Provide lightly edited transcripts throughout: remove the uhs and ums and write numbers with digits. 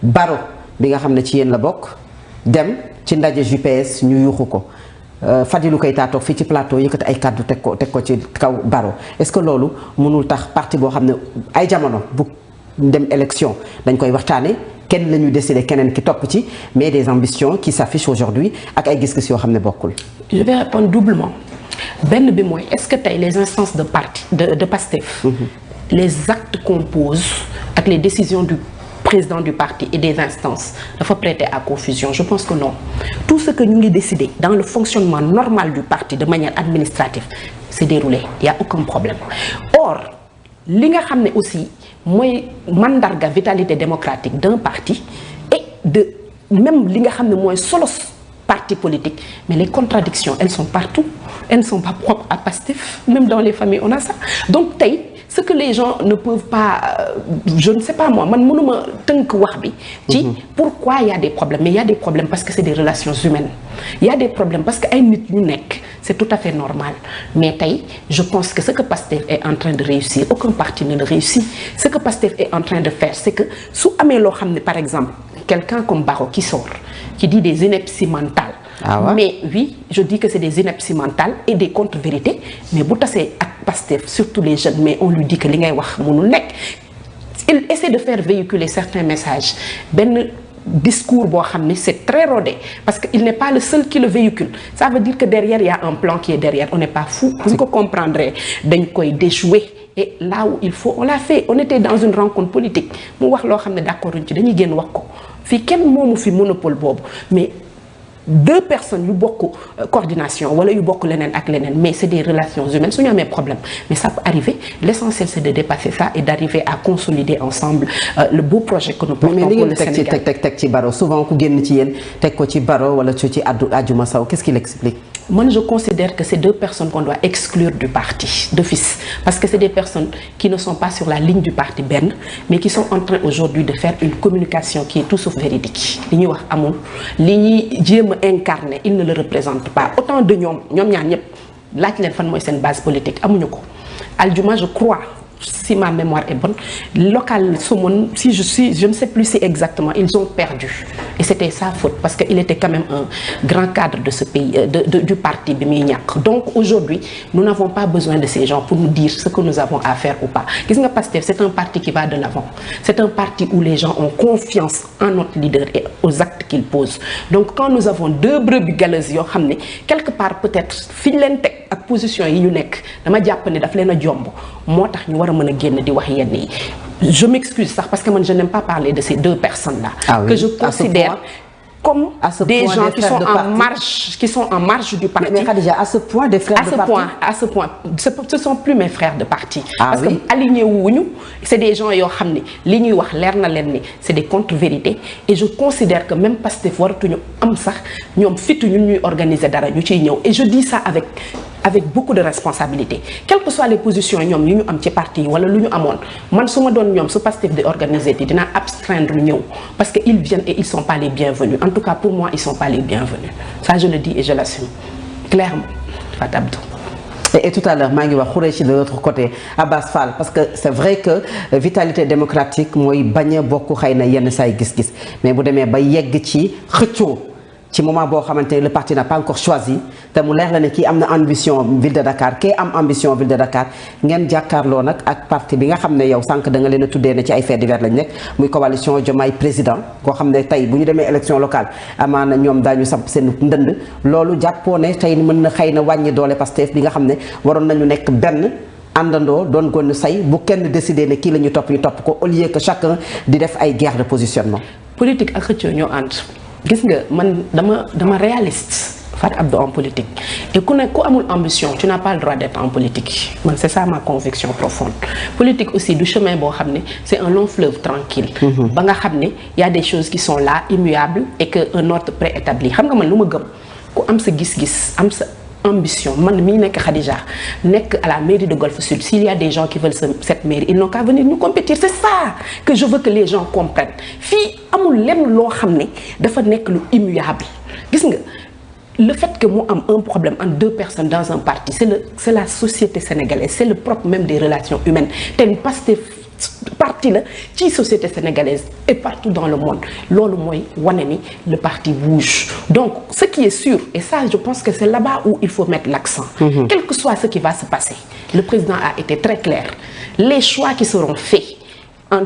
Baro bi nga xam ne ci yéen la bokk dem ci ndaje JPS ñu yuuxu ko Fadilou Keita toog fii ci plateau yëkkati ay kàddu teg ko ci kaw Baro est-ce que loolu mënul tax parti boo xam ne ay jamono bu dem élection dañ koy waxtaane kenn la ñuy décider keneen ki topp ci mais des ambitions qui s'affichent aujourd'hui ak ay gis-gis yoo xam ne bokkul. Je vais répondre doublement benn bi mooy est-ce que tey les instances de parti de PASTEF les actes qu'on pose ak les décisions du président du parti et des instances dafa prêter à confusion? Je pense que non. Tout ce que ñu ngi décider dans le fonctionnement normal du parti de manière administrative c'est déroulé, il y a aucun problème. Or li nga xam ne aussi mooy mandarga vitalité démocratique d'un parti et de même li nga xam ne mooy solos parti politique, mais les contradictions elles sont partout, elles ne sont pas propres à PASTEF, même dans les familles on a ça. Donc tey ce que les gens ne peuvent pas je ne sais pas moi man mënuma tënk wax bi ci pourquoi il y a des problèmes, mais il y a des problèmes parce que c'est des relations humaines, il y a des problèmes parce que ay nit ñu nekk c'est tout à fait normal. Mais tey je pense que ce que PASTEF est en train de réussir, aucun parti ne le réussit. Ce que PASTEF est en train de faire c'est que su amee loo xam ne par exemple quelqu'un comme Baro qui sort qui dit des inepties mentales. Ah ouais? Mais oui, je dis que c'est des inepties mentales et des contre-vérités, mais bu tasee ak PASTEF surtout les jeunes, mais on lui dit que li ngay wax mënul nekk. Il essaie de faire véhiculer certains messages benn discours boo xam ne c'est très rodé parce que il n'est pas le seul qui le véhicule. Ça veut dire que derrière il y a un plan qui est derrière. On n'est pas fou, bu ñu ko comprendre dañ koy déjouer. Et là où il faut on l'a fait. On était dans une rencontre politique mu wax loo xam ne d'accord ci dañuy génn wax ko fii kenn moomu fi monopole boobu, mais deux personnes yu bokk coordination wala yu bokk leneen ak leneen, mais c'est des relations humaines su ñu amee problème, mais ça peut arriver. L'essentiel c'est de dépasser ça et d'arriver à consolider ensemble le beau projet que nous portons pour le Sénégal. Mais teg ci Baro souvent ku génn ci yéen teg ko ci Baro wala ci Adjuma Sow, qu'est-ce qu'il explique? Moi je considère que c'est deux personnes qu'on doit exclure du parti d'office parce que c'est des personnes qui ne sont pas sur la ligne du parti benn, mais qui sont en train aujourd'hui de faire une communication qui est tout sauf véridique. Li ñuy wax amul, li ñuy jéem a incarner il ne le représente pas. Autant de ñoom ñaar ñëpp laaj leen fan mooy seen base politique amuñu ko. Aljuma je crois, si ma mémoire est bonne, local Somone, je ne sais plus si exactement, ils ont perdu. Et c'était sa faute parce qu'il était quand même un grand cadre de ce pays, du parti Bimignac. Donc aujourd'hui, nous n'avons pas besoin de ces gens pour nous dire ce que nous avons à faire ou pas. Qu'est-ce que PASTEF, c'est un parti qui va de l'avant. C'est un parti où les gens ont confiance en notre leader et aux actes qu'il pose. Donc quand nous avons deux brebis galeuses, quelque part peut-être, ak position yi ñu nekk dama jàpp ne daf leen a jomb moo tax ñu war a mën a génn di wax yenn yi. Je m'excuse sax parce que man je n'aime pas parler de ces deux personnes là que je considère comme des gens qui sont en marge du parti. Mais Khadija, à ce point des frères de parti. À ce point, ce sont plus mes frères de parti. Parce que alignés wuñu, c'est des gens yoo xam ne li ñuy wax leer na leen ni c'est des contre-vérités et je considère que même Pastef waratuñu am sax ñoom fitu ñun ñuy organiser dara ñu ciy ñëw et je dis ça avec beaucoup de responsabilité. Quelles que soient les positions ñoom yu ñu am ci parti yi wala lu ñu amoon man su ma doon ñoom su Pastef di organiser di dinaa abstraindre ñëw parce que ils viennent et ils sont pas les bienvenus. En tout cas pour moi ils sont pas les bienvenus. Ça je le dis et je l'assume clairement. Fatou Abdou. Et tout à l'heure maa ngi wax Khoureyssi de l'autre côté Abass Fall parce que c'est vrai que vitalité démocratique mooy bañ a bokk xëy na yenn saay gis-gis mais bu demee ba yegg ci xëccoo ci moment boo xamante ne le parti n'a pas encore choisi te mu leer la ne kii am na ambition ville de Dakar kii am ambition ville de Dakar ngeen jàkkaarloo nag ak parti bi nga xam ne yow sànq da nga leen a tuddee ne ci ay faits divers lañ nekk muy coalition Diomaye président koo xam ne tey bu ñu demee élection locale amaana ñoom daañu samp seen ndënd loolu jàppoo ne tey mën na xëy na wàññi doole Pastef bi nga xam ne waroon nañu nekk benn àndandoo doon gonn say bu kenn décidé ne kii la ñu topp ko au lieu que chacun di def ay guerre de positionnement. Politique ak xëccoo ñoo ànd. Gis nga man dama réaliste Fatou Abdou en politique et ku amul ambition tu n'as pas le droit d'être en politique man c'est ça ma conviction profonde. Politique aussi du chemin boo xam ne c'est un long fleuve tranquille ba nga xam ne y a des choses qui sont là immuables et que un ordre préétabli xam nga man lu ma gëm ku am sa gis-gis am sa ambition man mii nekk Khadija nekk à la mairie de Golfe Sud s'il y a des gens qui veulent cette mairie ils n'ont qu'à venir nous compétir c'est ça que je veux que les gens comprennent fii amul lenn loo xam ne dafa nekk lu immuable gis nga le fait que mu am un problème entre deux personnes dans un parti c'est la société sénégalaise c'est le propre même des relations humaines te Pastef parti la ci société sénégalaise et partout dans le monde loolu mooy wane ni le parti bouge donc ce qui est sûr et ça je pense que c'est là-bas où il faut mettre l'accent quel que soit ce qui va se passer le président a été très clair les choix qui seront faits en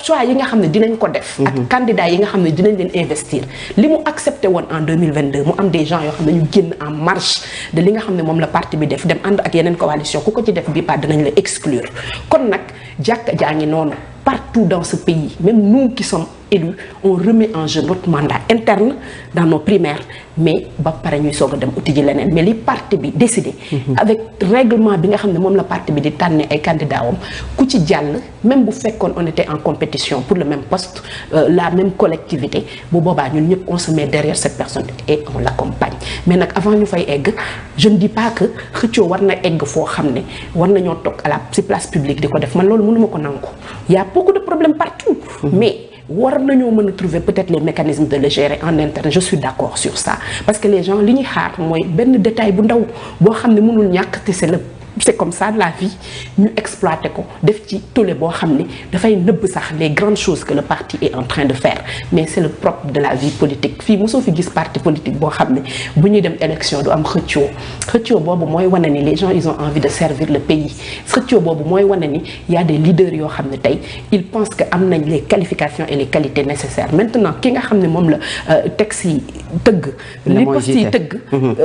choix yi nga xam ne dinañ ko def ak candidat yi nga xam ne dinañ leen investir li mu accepté woon en 2022 mu am des gens yoo xam ne ñu génn en marche de li nga xam ne moom la parti bi def dem ànd ak yeneen coalition ku ko ci def bi pas dinañ la exclure kon nag jàkka jaa ngi noonu partout dans ce pays même nous qui sommes élus on remet en jeu notre mandat interne dans nos primaires mais ba pare ñuy soog a dem uti ji leneen mais li parti bi décidé avec règlement bi nga xam ne moom la parti bi di tànne ay candidats wam ku ci jàll même bu fekkoon on était en compétition pour le même poste la même collectivité bu boobaa ñun ñëpp on se met derrière cette personne et on l'accompagne mais nag avant ñu fay egg je ne dis pas que xëccoo war na egg foo xam ne war nañoo toog à la ci place publique di ko def man loolu mënuma ko nangu il y a beaucoup de problèmes partout mais war nañoo mën a trouver peut-être les mécanismes de le gérer en interne je suis d'accord sur ça parce que les gens li ñuy xaar mooy benn détail bu ndaw boo xam ne mënul ñàkk te c'est comme ça la vie ñu exploiter ko def ci tollé boo xam ne dafay nëbb sax les grandes choses que le parti est en train de faire mais c'est le propre de la vie politique fii mosoo fi gis parti politique boo xam ne bu ñuy dem élection du am xëccoo boobu mooy wane ni les gens ils ont envie de servir le pays xëccoo boobu mooy wane ni y a des leaders yoo xam ne tey ils pensent que am nañ les qualifications et les qualités nécessaires maintenant ki nga xam ne moom la texte yi tëgg li poste yi tëgg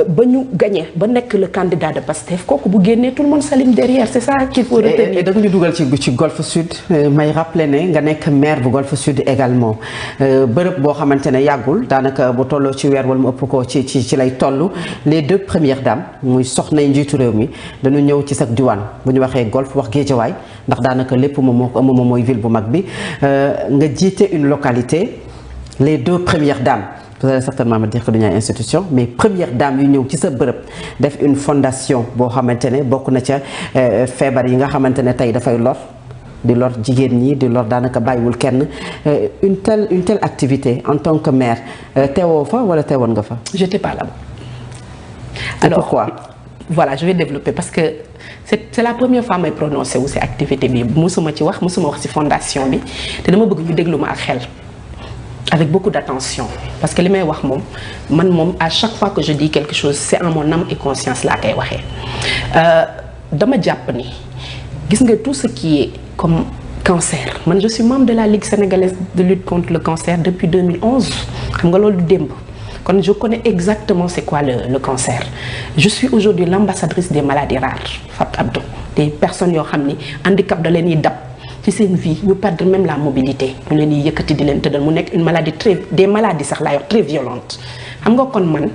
ba ñu gagné ba nekk le candidat de Pastef kooku bu génnee tout le monde s'aligne derrière c'est ça qu'il faut retenir. da nga ñu dugal ci Golfe Sud may rappeler ne nga nekk maire bu Golfe Sud également bërëb boo xamante ne yàggul daanaka bu tolloo ci weer wala mu ëpp ko ci lay toll les deux premières dames muy soxnay njiitu réew mi dañu ñëw ci sax diwaan bu ñu waxee Golf wax Guédiawaye ndax daanaka lépp moom moo ko ëmb moom mooy ville bu mag bi nga jiite une localité les deux premières dames. Vous allez certainement me dire que duñu ay institution mais première dame yu ñëw ci sa bërëb def une fondation boo xamante ne bokk na ca feebar yi nga xamante ne tey dafay lor di lor jigéen ñi di lor daanaka bàyyiwul kenn une telle activité en tant que maire teewoo fa wala teewoon nga fa. J'étais pas là-bas. Alors pourquoi? Voilà je vais développer parce que c'est la première fois may prononcé wu ci activité bi musuma ci wax ci fondation bi te dama bëgg ñu déglu ma ak xel. Avec beaucoup d'attention parce que li may wax moom à chaque fois que je dis quelque chose c'est en mon âme et conscience laa koy waxee dama jàpp ni gis nga tout ce qui est comme cancer man je suis membre de la Ligue sénégalaise de lutte contre le cancer depuis 2011 xam nga loolu démb kon je connais exactement c'est quoi le cancer je suis aujourd'hui l'ambassadrice des maladies rares Fat Abdou des personnes yoo xam ni handicap da leen yi dab ci seen vie ñu perdre même la mobilité ñu leen di yëkkati di leen tëddal mu nekk une maladie des maladies sax laa yor très violente xam nga kon man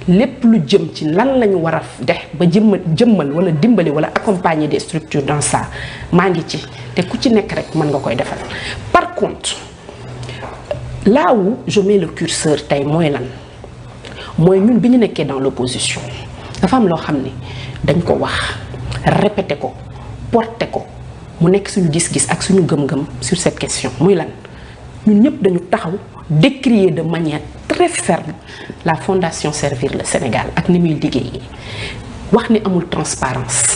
lépp lu jëm ci lan la ñu war a def ba jëmmal wala dimbali wala accompagner des structures dans ça maa ngi ci te ku ci nekk rek mën nga koy defal par contre là où je mets le curseur tey mooy lan mooy ñun bi ñu nekkee dans l'opposition dafa am loo xam ne dañ ko wax répéter ko porter ko mu nekk suñu gis-gis ak suñu gëm-gëm sur cette question muy lan ñun ñëpp dañu taxaw décrier de manière très ferme la fondation Servir le Sénégal ak ni muy liggéeyee wax ni amul transparence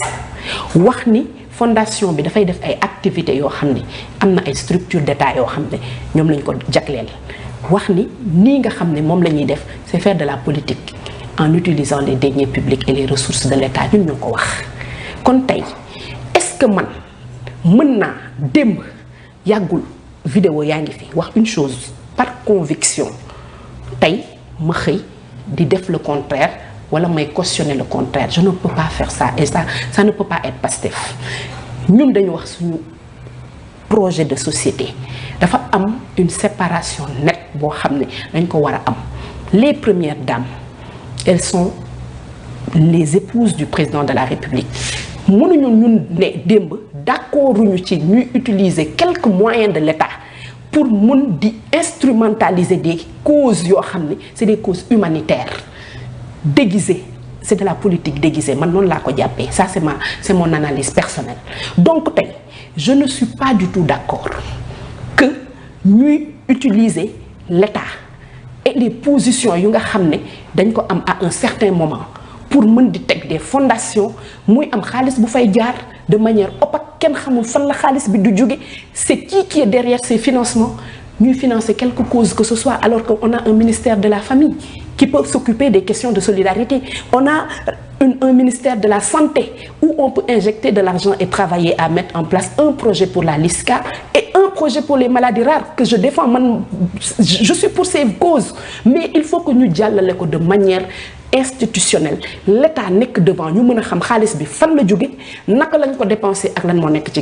wax ni fondation bi dafay def ay activités yoo xam ne am na ay structures d'État yoo xam ne ñoom lañ ko jagleel wax ni nii nga xam ne moom la ñuy def c'est faire de la politique en utilisant les deniers publics et les ressources de l'État ñun ñoo ko wax kon tey est-ce que man mën naa démb yàggul vidéo yaa ngi fi wax une chose par conviction tey ma xëy di def le contraire wala may cautionner le contraire je ne peux pas faire ça et ça ne peut pas être Pastef ñun dañu wax suñu projet de société dafa am une séparation nette boo xam ne dañ ko war a am les premières dames elles sont les épouses du président de la République mënuñu ñun ne démb d'accorduñu ci ñuy utiliser quelques moyens de l'État pour mun di instrumentaliser des causes yoo xam ne c'est des causes humanitaires déguisées c'est de la politique déguisée man noonu laa ko jàppee ça c'est mon analyse personnelle donc tey je ne suis pas du tout d'accord que ñuy utiliser l'État et les positions yu nga xam ne dañ ko am à un certain moment pour mën di teg des fondations muy am xaalis bu fay jaar de manière opaque kenn xamul fan la xaalis bi du jóge c'est qui est derrière ces financements ñuy financer quelque cause que ce soit alors qu'on a un ministère de la famille qui peut s'occuper des questions de solidarité. On a un ministère de la santé où on peut injecter de l'argent et travailler à mettre en place un projet pour la LISCA et un projet pour les maladies rares que je défends. Je suis pour ces causes, mais il faut que nous jàllale ko de manière institutionnelle. L'État nekk devant ñu mën a xam xaalis bi fan la jóge naka lañ ko dépenser ak lan moo nekk ci